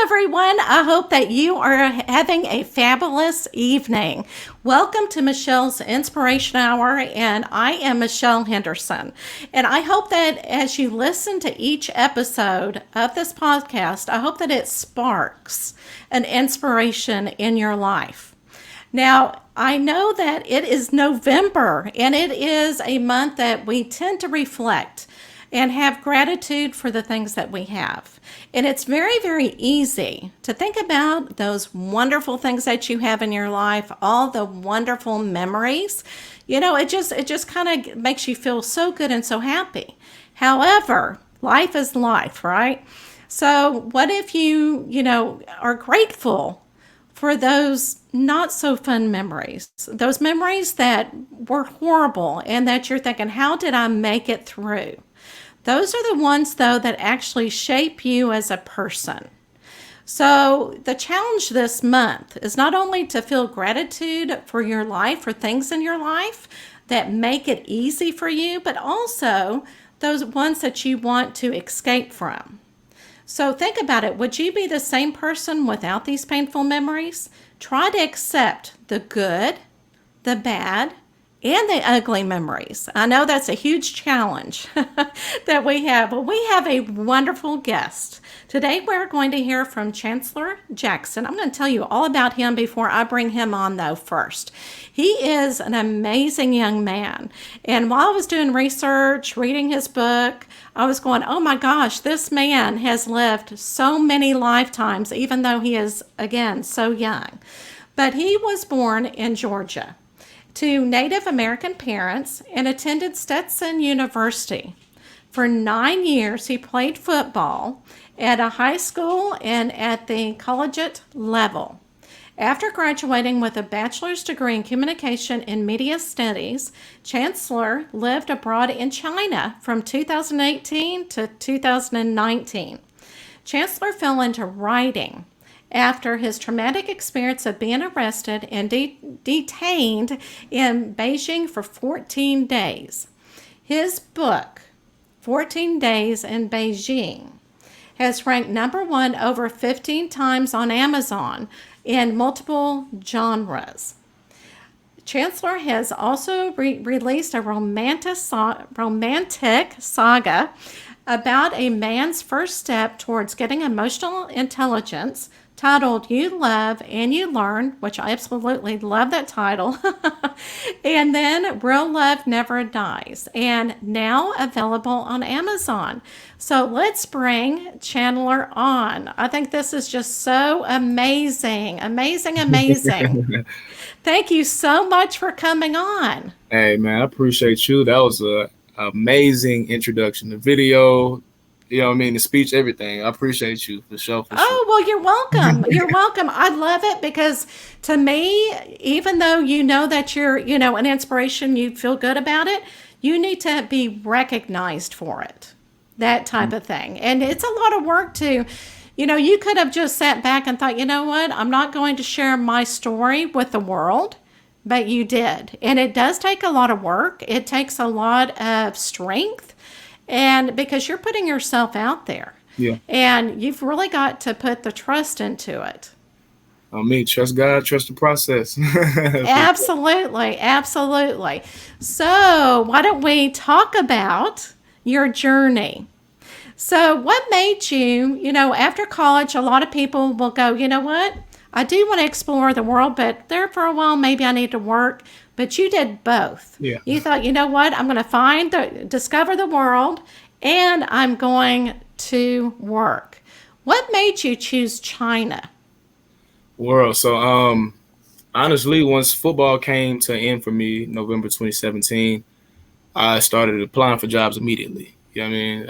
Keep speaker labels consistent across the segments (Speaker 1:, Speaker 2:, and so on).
Speaker 1: everyone. I hope that you are having a fabulous evening. Welcome to Michelle's Inspiration Hour, and I am Michelle Henderson. And I hope that as you listen to each episode of this podcast, I hope that it sparks an inspiration in your life. Now, I know that it is November, and it is a month that we tend to reflect and have gratitude for the things that we have. And it's very, very easy to think about those wonderful things that you have in your life, all the wonderful memories. It just kind of makes you feel so good and so happy. However, life is life, right? So what if you are grateful for those not so fun memories, those memories that were horrible and that you're thinking, how did I make it through? Those are the ones, though, that actually shape you as a person. So the challenge this month is not only to feel gratitude for your life, for things in your life that make it easy for you, but also those ones that you want to escape from. So think about it. Would you be the same person without these painful memories? Try to accept the good, the bad, and the ugly memories. I know that's a huge challenge that we have. Well, we have a wonderful guest. Today we're going to hear from Chancellor Jackson. I'm going to tell you all about him before I bring him on, though, first. He is an amazing young man. And while I was doing research, reading his book, I was going, oh my gosh, this man has lived so many lifetimes, even though he is, again, so young. But he was born in Georgia to Native American parents and attended Stetson University. For 9 years, he played football at a high school and at the collegiate level. After graduating with a bachelor's degree in communication and media studies, Chancellor lived abroad in China from 2018 to 2019. Chancellor fell into writing after his traumatic experience of being arrested and detained in Beijing for 14 days. His book, 14 Days in Beijing, has ranked #1 over 15 times on Amazon in multiple genres. Chancellor has also released a romantic saga about a man's first step towards getting emotional intelligence, titled You Love and You Learn, which I absolutely love that title, and then Real Love Never Dies, and now available on Amazon. So let's bring Chandler on. I think this is just so amazing. Thank you so much for coming on.
Speaker 2: Hey, man, I appreciate you. That was an amazing introduction. The video, the speech, everything. I appreciate you for sure.
Speaker 1: Oh, well, you're welcome. You're welcome. I love it because to me, even though you know that you're, an inspiration, you feel good about it, you need to be recognized for it, that type of thing. And it's a lot of work to, you could have just sat back and thought, you know what, I'm not going to share my story with the world, but you did. And it does take a lot of work. It takes a lot of strength. And because you're putting yourself out there.
Speaker 2: Yeah.
Speaker 1: And you've really got to put the trust into it.
Speaker 2: Trust God, trust the process.
Speaker 1: Absolutely. So why don't we talk about your journey? So what made you, after college, a lot of people will go, you know what? I do want to explore the world, but there for a while, maybe I need to work. But you did both.
Speaker 2: Yeah.
Speaker 1: You thought, you know what? I'm going to discover the world, and I'm going to work. What made you choose China?
Speaker 2: World. So, honestly, once football came to an end for me, November 2017, I started applying for jobs immediately. You know what I mean?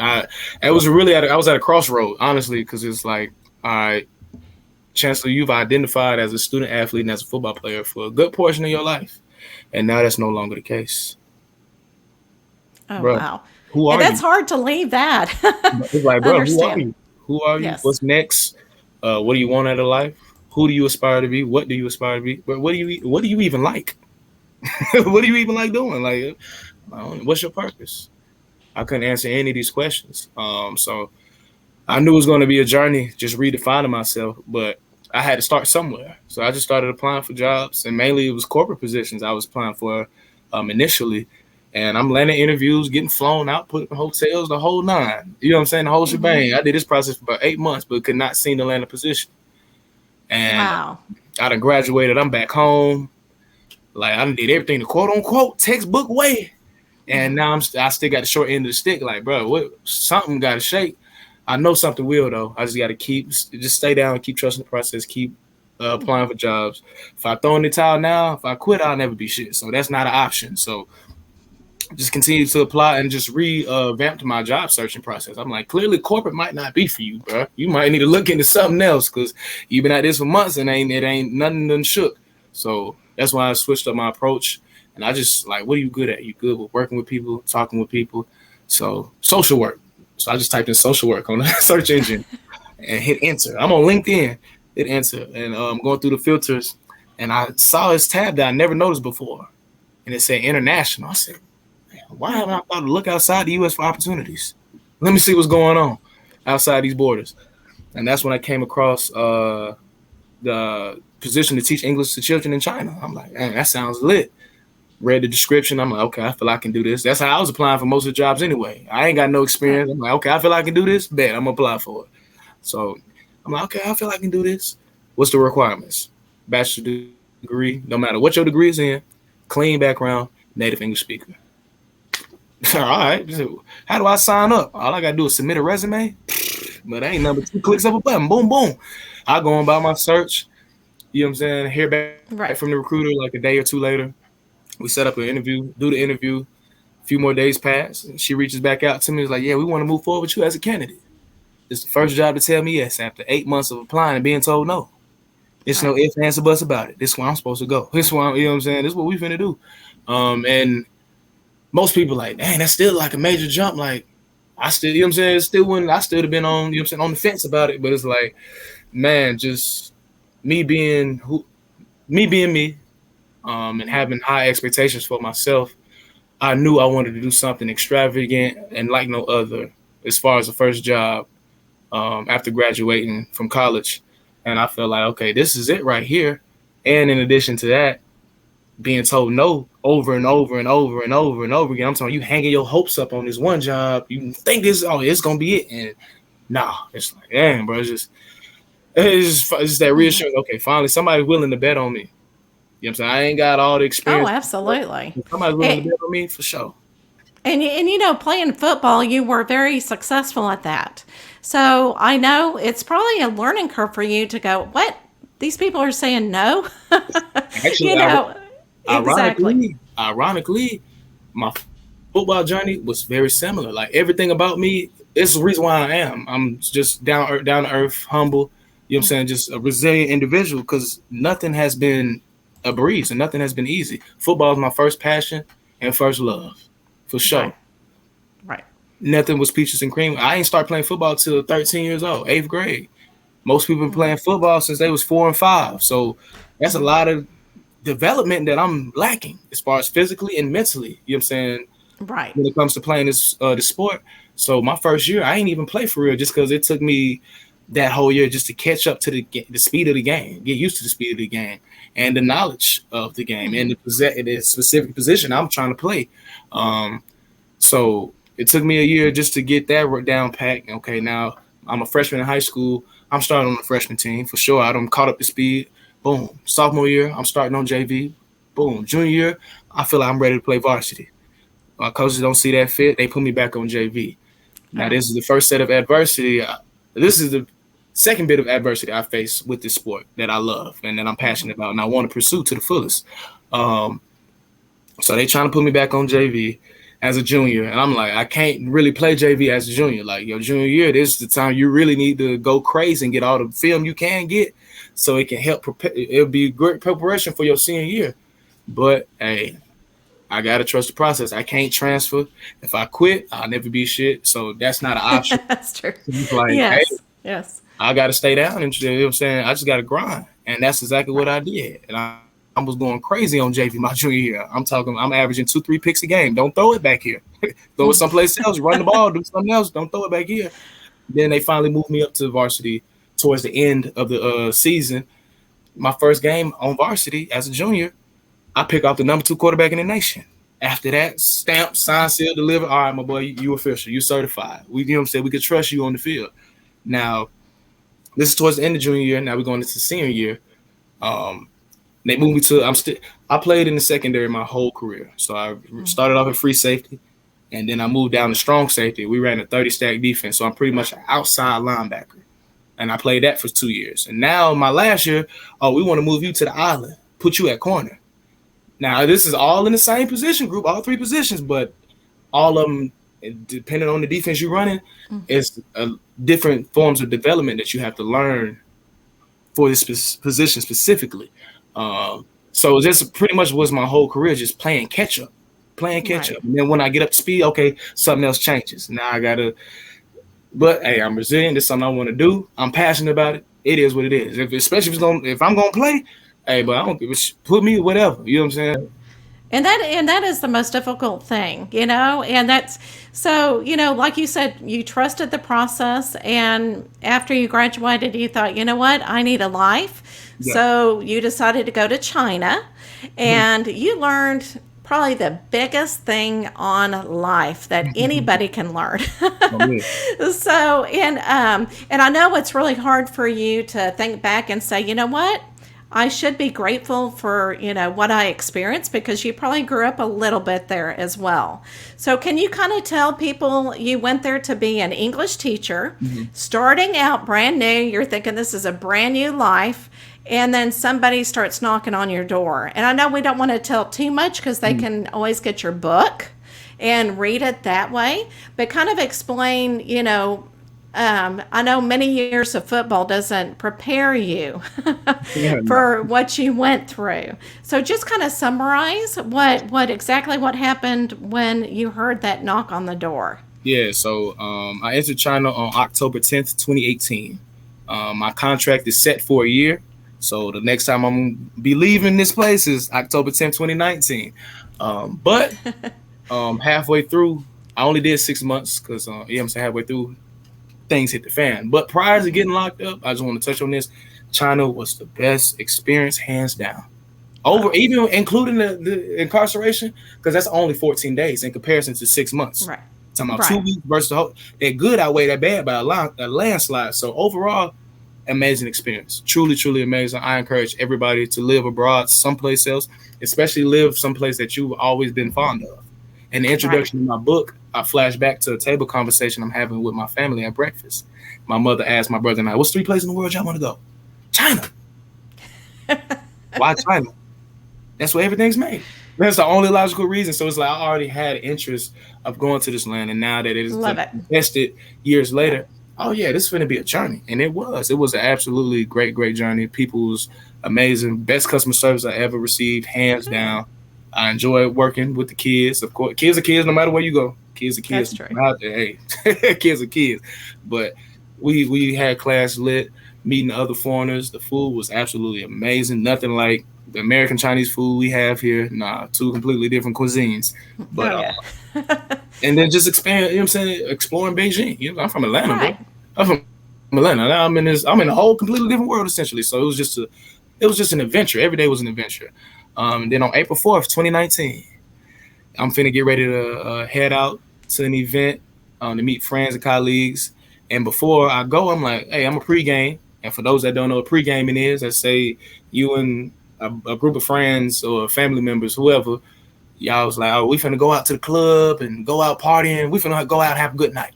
Speaker 2: I was at a crossroad, honestly, because it's like, all right, Chancellor, you've identified as a student athlete and as a football player for a good portion of your life. And now that's no longer the case.
Speaker 1: Oh,
Speaker 2: bro,
Speaker 1: wow.
Speaker 2: Who are
Speaker 1: that's
Speaker 2: you?
Speaker 1: hard to leave that.
Speaker 2: It's like, bro, who are you? Who are you?
Speaker 1: Yes.
Speaker 2: What's next? What do you want out of life? Who do you aspire to be? What do you aspire to be? But what do you even like? What do you even like doing? Like, what's your purpose? I couldn't answer any of these questions. So I knew it was going to be a journey, just redefining myself, but I had to start somewhere. So I just started applying for jobs, and mainly it was corporate positions I was applying for initially. And I'm landing interviews, getting flown out, put in hotels, the whole nine. You know what I'm saying? The whole shebang. I did this process for about 8 months, but could not seem to land a position. And
Speaker 1: Wow.
Speaker 2: I done graduated. I'm back home. Like, I done did everything the quote unquote textbook way. And now I still got the short end of the stick. Like, bro, something got to shake. I know something will, though. I just got to just stay down, keep trusting the process, keep applying for jobs. If I throw in the towel now, if I quit, I'll never be shit. So that's not an option. So just continue to apply and just revamped my job searching process. I'm like, clearly corporate might not be for you, bro. You might need to look into something else because you've been at this for months and it ain't nothing done shook. So that's why I switched up my approach. And I just like, what are you good at? You good with working with people, talking with people. So social work. So I just typed in social work on the search engine and hit enter. I'm on LinkedIn, hit enter, and going through the filters. And I saw this tab that I never noticed before. And it said international. I said, why haven't I thought to look outside the U.S. for opportunities? Let me see what's going on outside these borders. And that's when I came across the position to teach English to children in China. I'm like, man, that sounds lit. Read the description. I'm like, okay, I feel I can do this. That's how I was applying for most of the jobs anyway. I ain't got no experience. I'm like, okay, I feel I can do this. Bet I'm going to apply for it. So I'm like, okay, I feel I can do this. What's the requirements? Bachelor's degree, no matter what your degree is in, clean background, native English speaker. All right. How do I sign up? All I got to do is submit a resume. But ain't number 2 clicks of a button. Boom, boom. I go on by my search. You know what I'm saying? Hear back from the recruiter like a day or two later. We set up an interview, do the interview. A few more days pass. And she reaches back out to me. It's like, yeah, we want to move forward with you as a candidate. It's the first job to tell me yes after 8 months of applying and being told no. It's no ifs, ands, or buts about it. This is where I'm supposed to go. This is where you know what I'm saying? This is what we finna do. And most people like, dang, that's still like a major jump. Like, I still, you know what I'm saying? It's still when I still have been on, you know what I'm saying, on the fence about it. But it's like, man, just me being me, and having high expectations for myself, I knew I wanted to do something extravagant and like no other as far as the first job after graduating from college. And I felt like, okay, this is it right here. And in addition to that, being told no over and over and over and over and over again. I'm telling you, hanging your hopes up on this one job. You think it's going to be it. And nah, it's like, damn, bro, it's just that reassurance. Okay, finally, somebody's willing to bet on me. You know what I'm saying? I ain't got all the experience.
Speaker 1: Oh, absolutely.
Speaker 2: Somebody's willing to bet on me for sure.
Speaker 1: And you know, playing football, you were very successful at that. So I know it's probably a learning curve for you to go, what? These people are saying no?
Speaker 2: Actually,
Speaker 1: you know, exactly.
Speaker 2: Ironically, my football journey was very similar. Like everything about me, it's the reason why I am. I'm just down to earth, humble. You know what I'm saying? Just a resilient individual because nothing has been a breeze and nothing has been easy. Football is my first passion and first love, for sure.
Speaker 1: Right.
Speaker 2: Nothing was peaches and cream. I ain't start playing football till 13 years old, 8th grade. Most people been playing football since they was 4 and 5. So that's a lot of development that I'm lacking as far as physically and mentally. You know what I'm saying?
Speaker 1: Right.
Speaker 2: When it comes to playing this sport. So my first year, I ain't even play for real just because it took me that whole year just to catch up to the speed of the game, get used to the speed of the game and the knowledge of the game and the specific position I'm trying to play. So it took me a year just to get that down packed. Okay, now I'm a freshman in high school. I'm starting on the freshman team for sure. I done caught up to speed. Boom. Sophomore year, I'm starting on JV. Boom. Junior year, I feel like I'm ready to play varsity. My coaches don't see that fit. They put me back on JV. Now, this is the first set of adversity. This is the second bit of adversity I face with this sport that I love and that I'm passionate about and I want to pursue to the fullest. So they trying to put me back on JV as a junior. And I'm like, I can't really play JV as a junior. Like, your junior year, this is the time you really need to go crazy and get all the film you can get so it can help prepare. It'll be great preparation for your senior year. But, hey, I got to trust the process. I can't transfer. If I quit, I'll never be shit. So that's not an option.
Speaker 1: That's true.
Speaker 2: Like,
Speaker 1: yes.
Speaker 2: Hey,
Speaker 1: yes.
Speaker 2: I got to stay down. And you know what I'm saying? I just got to grind. And that's exactly what I did. And I was going crazy on JV my junior year. I'm averaging 2-3 picks a game. Don't throw it back here. Throw it someplace else. Run the ball. Do something else. Don't throw it back here. Then they finally moved me up to varsity towards the end of the season. My first game on varsity as a junior, I pick out the number 2 quarterback in the nation. After that, stamp, sign, seal, deliver. All right, my boy, you official. You certified. We, you know what I'm saying? We could trust you on the field. Now, this is towards the end of junior year. Now we're going into senior year. They moved me to. I played in the secondary my whole career. So I started off at free safety, and then I moved down to strong safety. We ran a 30-stack defense, so I'm pretty much an outside linebacker, and I played that for 2 years. And now my last year, we want to move you to the island, put you at corner. Now this is all in the same position group, all 3 positions, but all of them, depending on the defense you're running, is different forms of development that you have to learn for this position specifically. So this pretty much was my whole career, just playing catch up. And then when I get up to speed, okay, something else changes. Now I gotta, but hey, I'm resilient. This is something I want to do. I'm passionate about it. It is what it is. Especially if I'm gonna play, hey, but I don't give a put me whatever. You know what I'm saying?
Speaker 1: And that is the most difficult thing, and that's so, like you said, you trusted the process, and after you graduated, you thought, you know what, I need a life. Yeah. So you decided to go to China, and you learned probably the biggest thing on life that anybody can learn. So, and I know it's really hard for you to think back and say, you know what, I should be grateful for, what I experienced, because you probably grew up a little bit there as well. So can you kind of tell people, you went there to be an English teacher, starting out brand new, you're thinking this is a brand new life, and then somebody starts knocking on your door. And I know we don't want to tell too much because they can always get your book and read it that way, but kind of explain, I know many years of football doesn't prepare you for what you went through. So just kind of summarize what exactly what happened when you heard that knock on the door.
Speaker 2: Yeah, so I entered China on October 10th, 2018. My contract is set for a year. So the next time I'm going to be leaving this place is October 10th, 2019. But halfway through, I only did 6 months because, I'm saying, halfway through, things hit the fan. But prior to getting locked up, I just want to touch on this. China was the best experience, hands down. Even including the incarceration, because that's only 14 days in comparison to 6 months.
Speaker 1: Right.
Speaker 2: Talking about 2 weeks versus the whole. That good outweigh that bad by a landslide. So overall, amazing experience. Truly, truly amazing. I encourage everybody to live abroad someplace else, especially live someplace that you've always been fond of. In the introduction to my book, I flash back to a table conversation I'm having with my family at breakfast. My mother asked my brother and I, what's 3 places in the world y'all want to go? China. Why China? That's where everything's made. That's the only logical reason. So it's like I already had interest of going to this land, and now that it is tested years later, oh yeah, this is going to be a journey. And it was. It was an absolutely great, great journey. People's amazing, best customer service I ever received, hands down. I enjoy working with the kids. Of course, kids are kids no matter where you go. Kids are kids.
Speaker 1: That's true.
Speaker 2: Out there, hey, kids are kids. But we had class lit, meeting other foreigners. The food was absolutely amazing. Nothing like the American Chinese food we have here. Nah, 2 completely different cuisines. But and then just expand, exploring Beijing. I'm from Atlanta, bro. I'm from Atlanta. Now I'm in a whole completely different world essentially. So it was just an adventure. Every day was an adventure. Then on April 4th, 2019, I'm finna get ready to head out to an event to meet friends and colleagues. And before I go, I'm like, hey, I'm a pregame. And for those that don't know what pregaming is, let's say you and a group of friends or family members, whoever, y'all was like, oh, we finna go out to the club and go out partying. We finna go out and have a good night.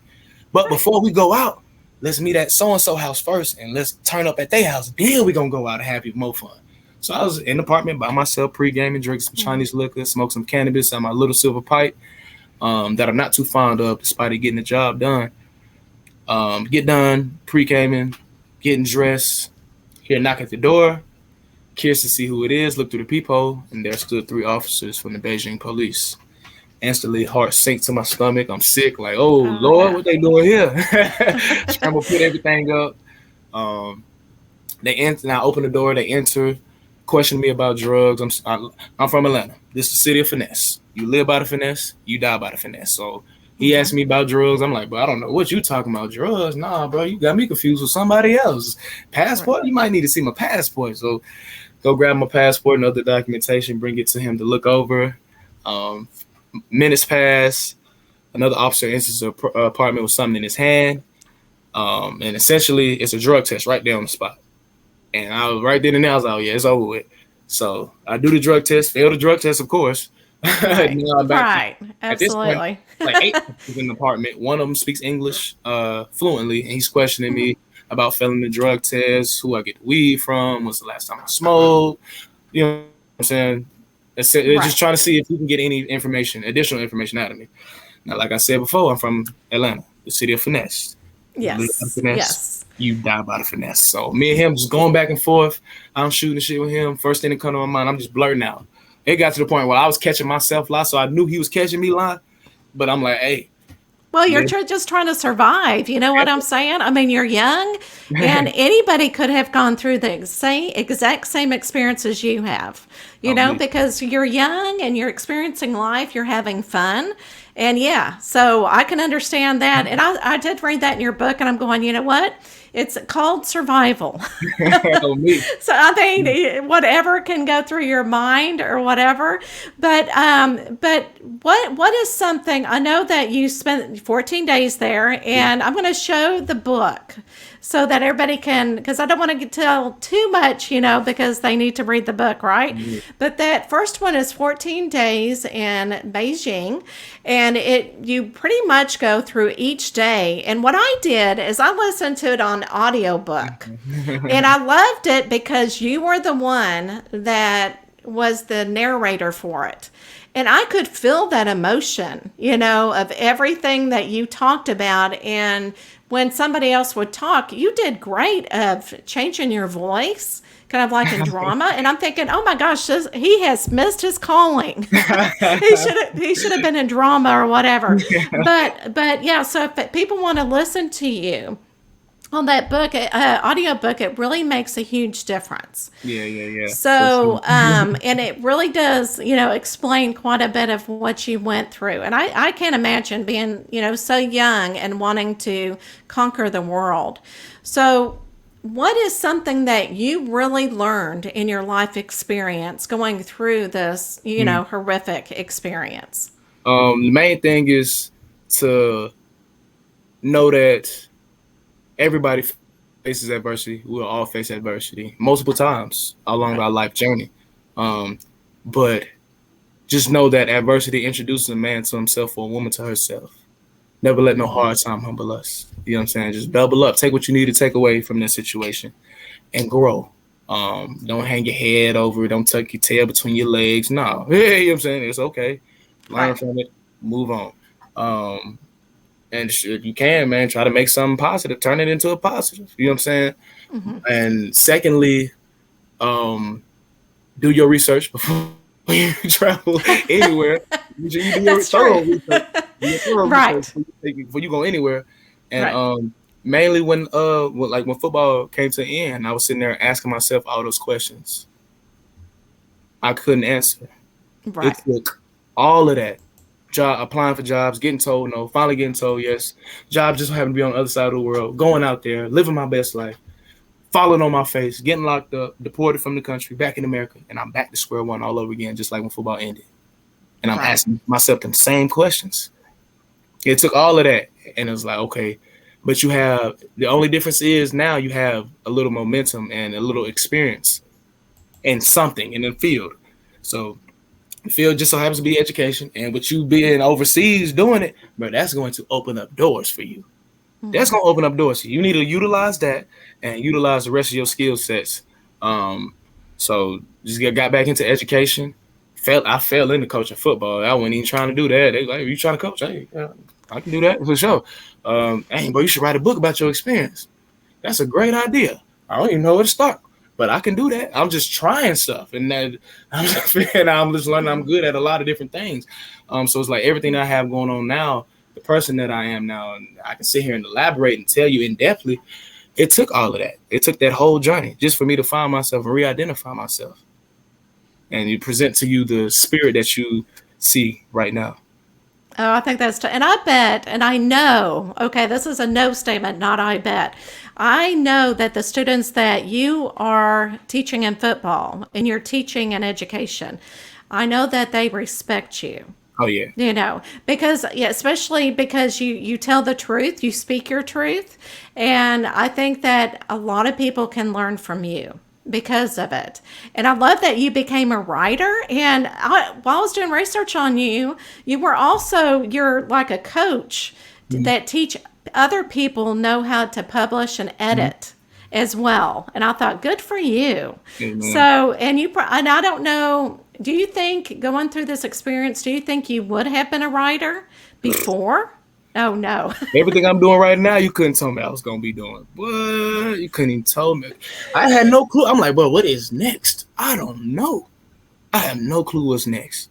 Speaker 2: But before we go out, let's meet at so-and-so house first and let's turn up at their house. Then we gonna go out and have even more fun. So I was in the apartment by myself, pre-gaming, drinking some Chinese liquor, smoke some cannabis on my little silver pipe that I'm not too fond of despite it getting the job done. Get done, pre-gaming, getting dressed, hear a knock at the door, curious to see who it is, look through the peephole, and there stood 3 officers from the Beijing police. Instantly, heart sank to my stomach. I'm sick, like, oh Lord, what they doing here? Scramble, put everything up. They enter, and I open the door, they enter, question me about drugs. I'm from Atlanta. This is the city of finesse. You live by the finesse, you die by the finesse. So He asked me about drugs. I'm like, bro, I don't know what you talking about. Drugs? Nah, bro, you got me confused with somebody else. Passport? You might need to see my passport. So go grab my passport and other documentation, bring it to him to look over. Minutes pass. Another officer enters the apartment with something in his hand. And essentially, it's a drug test right there on the spot. And I was right then and there, I was like, oh, yeah, it's over with. So I do the drug test, fail the drug test, of course.
Speaker 1: Right. Right.
Speaker 2: At this point,
Speaker 1: Absolutely.
Speaker 2: like 8 people in the apartment. One of them speaks English fluently, and he's questioning me about failing the drug test, who I get the weed from, when's the last time I smoked. You know what I'm saying? They're just trying to see if he can get any information, additional information out of me. Now, like I said before, I'm from Atlanta, the city of finesse.
Speaker 1: Yes.
Speaker 2: Finesse,
Speaker 1: Yes.
Speaker 2: you die by the finesse. So me and him just going back and forth. I'm shooting shit with him. First thing that come to my mind, I'm just blurting out. It got to the point where I was catching myself lie, so I knew he was catching me lie. But I'm like, hey.
Speaker 1: Well, you're just trying to survive. You know what I'm saying? I mean, you're young, and anybody could have gone through the exact same experiences you have, you know, because you're young and you're experiencing life, you're having fun. And yeah, so I can understand that. And I did read that in your book, and I'm going, you know what? It's called survival. So I think whatever can go through your mind or whatever. But what is something, I know that you spent 14 days there, and I'm going to show the book so that everybody can, because I don't want to tell too much, you know, because they need to read the book, right? But that first one is 14 days in Beijing, and you pretty much go through each day. And what I did is I listened to it on audiobook, and I loved it because you were the one that was the narrator for it. And I could feel that emotion, you know, of everything that you talked about. And when somebody else would talk, you did great of changing your voice, kind of like in drama. And I'm thinking, oh my gosh, he has missed his calling. he should have been in drama or whatever. But yeah, so if people want to listen to you on that book, audio book, it really makes a huge difference.
Speaker 2: Yeah.
Speaker 1: So, and it really does, you know, explain quite a bit of what you went through. And I can't imagine being, you know, so young and wanting to conquer the world. So what is something that you really learned in your life experience going through this, you know, horrific experience?
Speaker 2: The main thing is to know that everybody faces adversity. We will all face adversity multiple times along our life journey. But just know that adversity introduces a man to himself or a woman to herself. Never let no hard time humble us. You know what I'm saying? Just double up. Take what you need to take away from this situation and grow. Don't hang your head over it. Don't tuck your tail between your legs. No. You know what I'm saying? It's okay. Learn from it. Move on. And if you can, man, try to make something positive. Turn it into a positive. You know what I'm saying? And secondly, do your research before you travel anywhere. You do your thorough research. Before you go anywhere. And mainly when football came to an end, I was sitting there asking myself all those questions. I couldn't answer. It took all of that. Applying for jobs, getting told no, finally getting told yes. Job just happened to be on the other side of the world, going out there, living my best life, falling on my face, getting locked up, deported from the country, back in America, and I'm back to square one all over again, just like when football ended. And I'm asking myself the same questions. It took all of that, and it was like, okay, but the only difference is now you have a little momentum and a little experience in something in the field. So the field just so happens to be education, and with you being overseas doing it, bro, that's going to open up doors for you. That's going to open up doors for you. You need to utilize that and utilize the rest of your skill sets. So just got back into education. I fell into coaching football. I wasn't even trying to do that. They like, you trying to coach? Hey, I can do that for sure. Hey, bro, you should write a book about your experience. That's a great idea. I don't even know where to start. But I can do that. I'm just trying stuff, and I'm just learning. I'm good at a lot of different things. So it's like everything that I have going on now, the person that I am now, and I can sit here and elaborate and tell you in depthly. It took all of that. It took that whole journey just for me to find myself and re-identify myself, and you present to you the spirit that you see right now.
Speaker 1: Oh, I think that's, and I bet, and I know, okay, this is a no statement, not I bet. I know that the students that you are teaching in football and you're teaching in education, I know that they respect you.
Speaker 2: Oh yeah.
Speaker 1: Because yeah, especially because you tell the truth, you speak your truth, and I think that a lot of people can learn from you because of it. And I love that you became a writer. And while I was doing research on you, you're like a coach
Speaker 2: Mhm.
Speaker 1: that teach other people know how to publish and
Speaker 2: Mhm.
Speaker 1: edit as well. And I thought, good for you.
Speaker 2: Amen.
Speaker 1: So, and I don't know, do you think going through this experience, do you think you would have been a writer before? Oh, no.
Speaker 2: Everything I'm doing right now, you couldn't tell me I was gonna be doing. What? You couldn't even tell me. I had no clue. I'm like, bro, what is next? I don't know. I have no clue what's next.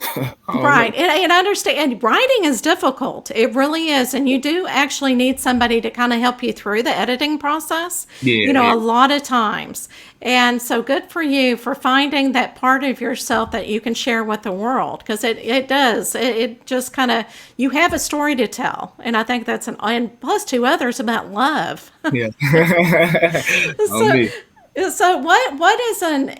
Speaker 2: I don't know.
Speaker 1: Right. And I understand. And writing is difficult. It really is. And you do actually need somebody to kind of help you through the editing process,
Speaker 2: Yeah, yeah.
Speaker 1: a lot of times. And so good for you for finding that part of yourself that you can share with the world, because it does. It just kind of, you have a story to tell. And I think and plus two others about love.
Speaker 2: Yeah. On
Speaker 1: So,
Speaker 2: me.
Speaker 1: so what is an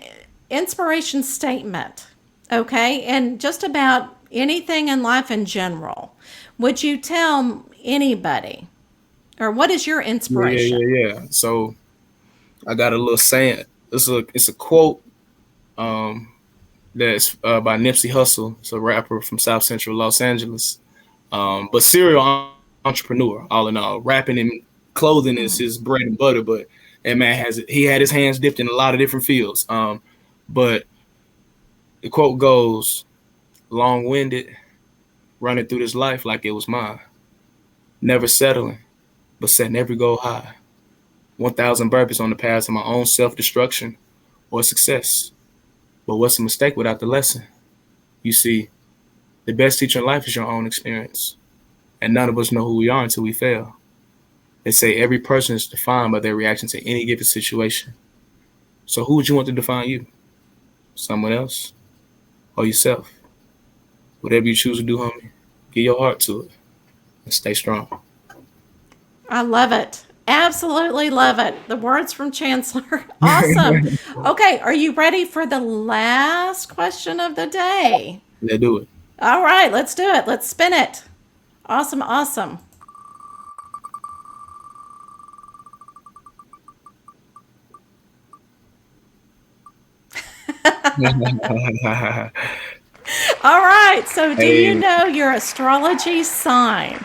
Speaker 1: inspiration statement? Okay, and just about anything in life in general. Would you tell anybody, or what is your
Speaker 2: Yeah, yeah,
Speaker 1: inspiration?
Speaker 2: yeah, yeah. So I got a little saying. It's a quote that's by Nipsey Hussle. It's a rapper from South Central Los Angeles. But serial entrepreneur, all in all. Rapping and clothing is his bread and butter, but that man he had his hands dipped in a lot of different fields. But the quote goes, long-winded, running through this life like it was mine. Never settling, but setting every goal high. 1,000 burpees on the path to my own self-destruction or success. But what's a mistake without the lesson? You see, the best teacher in life is your own experience. And none of us know who we are until we fail. They say every person is defined by their reaction to any given situation. So who would you want to define you? Someone else? Or yourself? Whatever you choose to do, homie, give your heart to it and stay strong.
Speaker 1: I love it. Absolutely love it. The words from Chancellor. Awesome. Okay, are you ready for the last question of the day?
Speaker 2: Let's do it.
Speaker 1: All right, let's do it. Let's spin it. Awesome, awesome. All right, so do you
Speaker 2: Hey,
Speaker 1: know your astrology sign?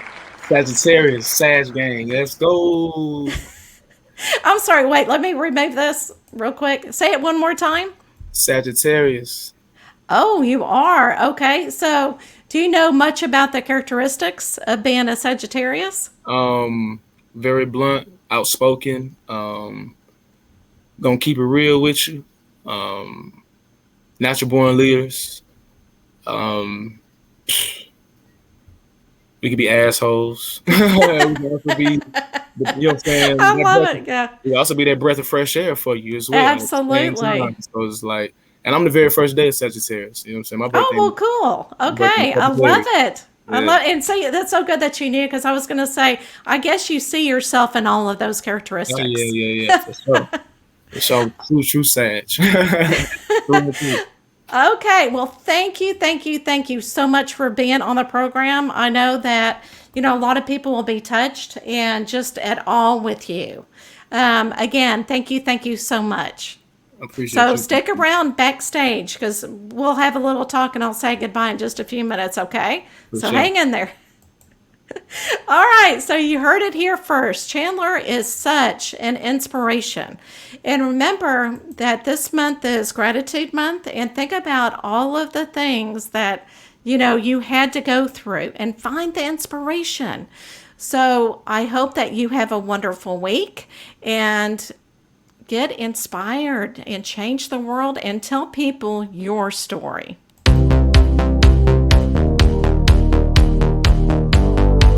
Speaker 2: Sagittarius, Sag gang, let's go.
Speaker 1: I'm sorry, wait, let me remove this real quick. Say it one more time.
Speaker 2: Sagittarius,
Speaker 1: Oh, you are. Okay, so do you know much about the characteristics of being a Sagittarius?
Speaker 2: very blunt, outspoken, gonna keep it real with you. Natural born leaders. Um, we could be assholes. We can also be, you know what I'm saying?
Speaker 1: I love it. Yeah,
Speaker 2: We also be that breath of fresh air for you as well at the same
Speaker 1: absolutely.
Speaker 2: time. So it's like, and I'm the very first day of Sagittarius. You know what I'm saying?
Speaker 1: Oh, well, cool.
Speaker 2: My birthday
Speaker 1: Okay,
Speaker 2: a
Speaker 1: I
Speaker 2: couple
Speaker 1: love
Speaker 2: days.
Speaker 1: it. I
Speaker 2: Yeah,
Speaker 1: love and see that's so good that you knew, because I was going to say I guess you see yourself in all of those
Speaker 2: oh yeah,
Speaker 1: characteristics.
Speaker 2: yeah, yeah, for sure. For sure, true Sag. True and true.
Speaker 1: Okay, well, thank you so much for being on the program. I know that a lot of people will be touched and just at all with you. Again, thank you so much.
Speaker 2: I appreciate
Speaker 1: So
Speaker 2: you.
Speaker 1: stick around backstage because we'll have a little talk and I'll say goodbye in just a few minutes, okay?
Speaker 2: For
Speaker 1: So
Speaker 2: sure.
Speaker 1: hang in there. All right, so you heard it here first. Chandler is such an inspiration. And remember that this month is Gratitude Month, and think about all of the things that you had to go through and find the inspiration. So I hope that you have a wonderful week and get inspired and change the world and tell people your story.